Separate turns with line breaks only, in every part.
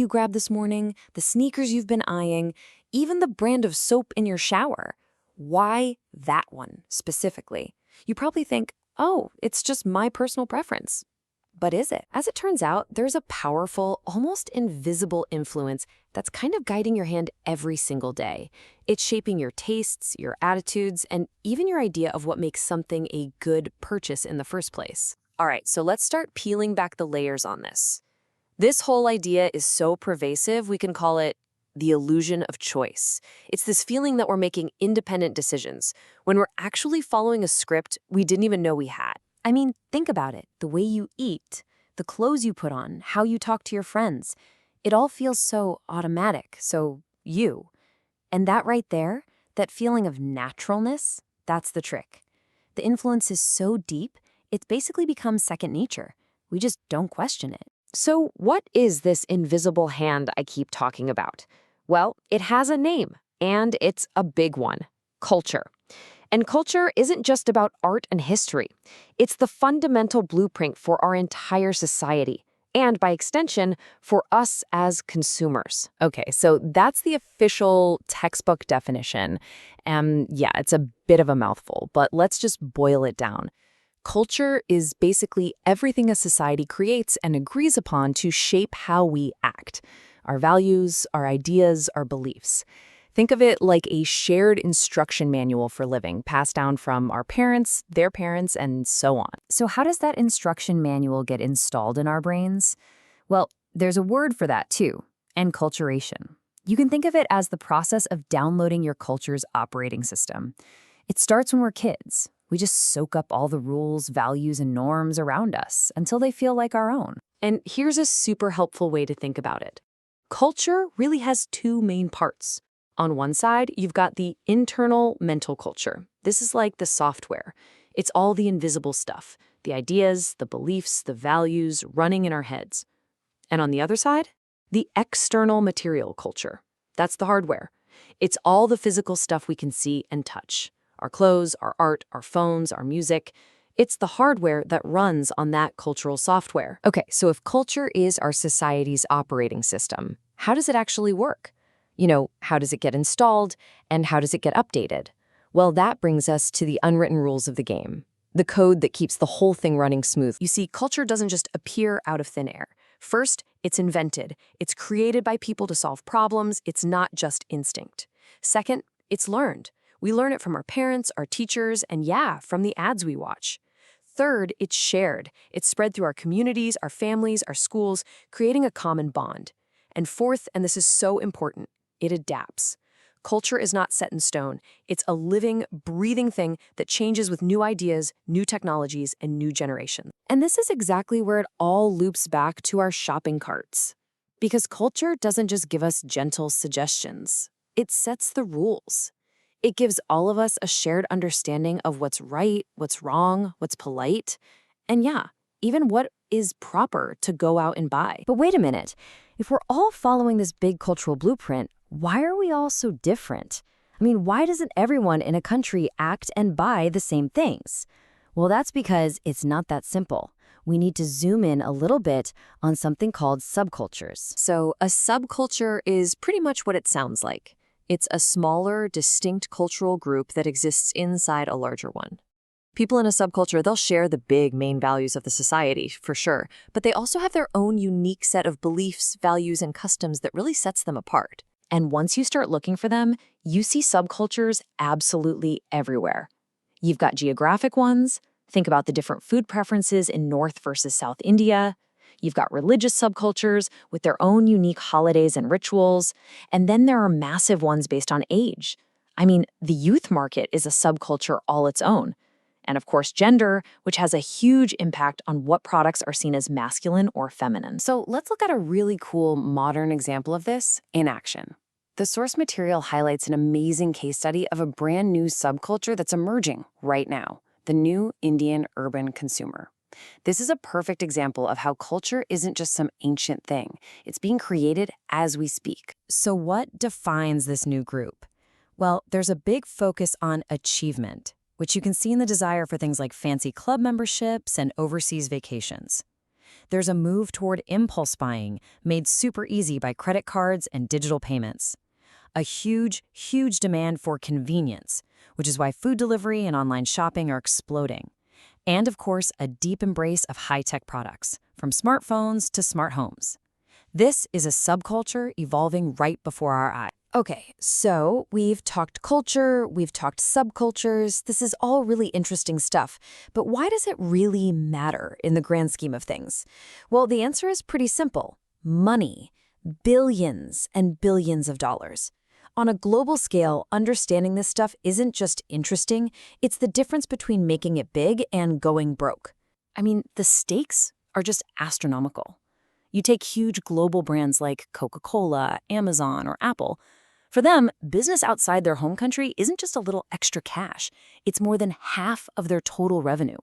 you grabbed this morning, the sneakers you've been eyeing, even the brand of soap in your shower. Why that one specifically? You probably think, oh, it's just my personal preference. But is it? As it turns out, there's a powerful, almost invisible influence that's kind of guiding your hand every single day. It's shaping your tastes, your attitudes, and even your idea of what makes something a good purchase in the first place. All right, so let's start peeling back the layers on this. This whole idea is so pervasive, we can call it the illusion of choice. It's this feeling that we're making independent decisions when we're actually following a script we didn't even know we had. I mean, think about it. The way you eat, the clothes you put on, how you talk to your friends. It all feels so automatic, so you. And that right there, that feeling of naturalness, that's the trick. The influence is so deep, it's basically become second nature. We just don't question it. So what is this invisible hand I keep talking about? Well, it has a name, and it's a big one: culture. And culture isn't just about art and history. It's the fundamental blueprint for our entire society, and by extension, for us as consumers. Okay, so that's the official textbook definition. Yeah, it's a bit of a mouthful, but let's just boil it down. Culture is basically everything a society creates and agrees upon to shape how we act. Our values, our ideas, our beliefs. Think of it like a shared instruction manual for living, passed down from our parents, their parents, and so on. So how does that instruction manual get installed in our brains? Well, there's a word for that too: enculturation. You can think of it as the process of downloading your culture's operating system. It starts when we're kids. We just soak up all the rules, values, and norms around us until they feel like our own. And here's a super helpful way to think about it. Culture really has two main parts. On one side, you've got the internal mental culture. This is like the software. It's all the invisible stuff, the ideas, the beliefs, the values running in our heads. And on the other side, the external material culture. That's the hardware. It's all the physical stuff we can see and touch. Our clothes, our art, our phones, our music. It's the hardware that runs on that cultural software. Okay, so if culture is our society's operating system, how does it actually work? How does it get installed, and how does it get updated? Well, that brings us to the unwritten rules of the game, the code that keeps the whole thing running smooth. You see, culture doesn't just appear out of thin air. First, it's invented. It's created by people to solve problems. It's not just instinct. Second, it's learned. We learn it from our parents, our teachers, and yeah, from the ads we watch. Third, it's shared. It's spread through our communities, our families, our schools, creating a common bond. And fourth, and this is so important, it adapts. Culture is not set in stone. It's a living, breathing thing that changes with new ideas, new technologies, and new generations. And this is exactly where it all loops back to our shopping carts. Because culture doesn't just give us gentle suggestions. It sets the rules. It gives all of us a shared understanding of what's right, what's wrong, what's polite, and yeah, even what is proper to go out and buy. But wait a minute. If we're all following this big cultural blueprint, why are we all so different? I mean, why doesn't everyone in a country act and buy the same things? Well, that's because it's not that simple. We need to zoom in a little bit on something called subcultures. So a subculture is pretty much what it sounds like. It's a smaller, distinct cultural group that exists inside a larger one. People in a subculture, they'll share the big main values of the society, for sure, but they also have their own unique set of beliefs, values, and customs that really sets them apart. And once you start looking for them, you see subcultures absolutely everywhere. You've got geographic ones. Think about the different food preferences in North versus South India. You've got religious subcultures with their own unique holidays and rituals. And then there are massive ones based on age. I mean, the youth market is a subculture all its own. And of course, gender, which has a huge impact on what products are seen as masculine or feminine. So let's look at a really cool modern example of this in action. The source material highlights an amazing case study of a brand new subculture that's emerging right now, the new Indian urban consumer. This is a perfect example of how culture isn't just some ancient thing. It's being created as we speak. So what defines this new group? Well, there's a big focus on achievement, which you can see in the desire for things like fancy club memberships and overseas vacations.
there's a move toward impulse buying, made super easy by credit cards and digital payments. A huge, huge demand for convenience, which is why food delivery and online shopping are exploding. And of course, a deep embrace of high-tech products, from smartphones to smart homes. This is a subculture evolving right before our eyes.
Okay, so we've talked culture, we've talked subcultures. This is all really interesting stuff. But why does it really matter in the grand scheme of things? Well, the answer is pretty simple. Money. Billions and billions of dollars. On a global scale, understanding this stuff isn't just interesting, it's the difference between making it big and going broke. I mean, the stakes are just astronomical. You take huge global brands like Coca-Cola, Amazon, or Apple. For them, business outside their home country isn't just a little extra cash. It's more than half of their total revenue.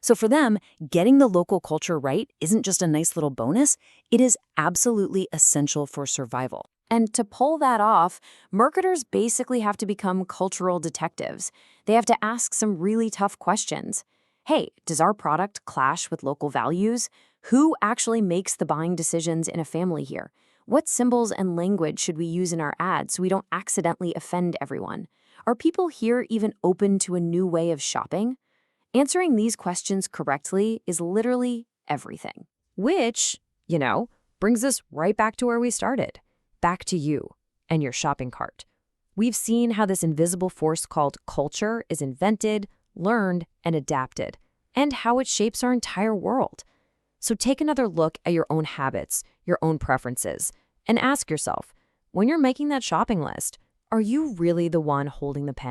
So for them, getting the local culture right isn't just a nice little bonus, it is absolutely essential for survival. And to pull that off, marketers basically have to become cultural detectives. They have to ask some really tough questions. Hey, does our product clash with local values? Who actually makes the buying decisions in a family here? What symbols and language should we use in our ads so we don't accidentally offend everyone? Are people here even open to a new way of shopping? Answering these questions correctly is literally everything. Which, brings us right back to where we started. Back to you and your shopping cart. We've seen how this invisible force called culture is invented, learned, and adapted, and how it shapes our entire world. So take another look at your own habits, your own preferences, and ask yourself, when you're making that shopping list, are you really the one holding the pen?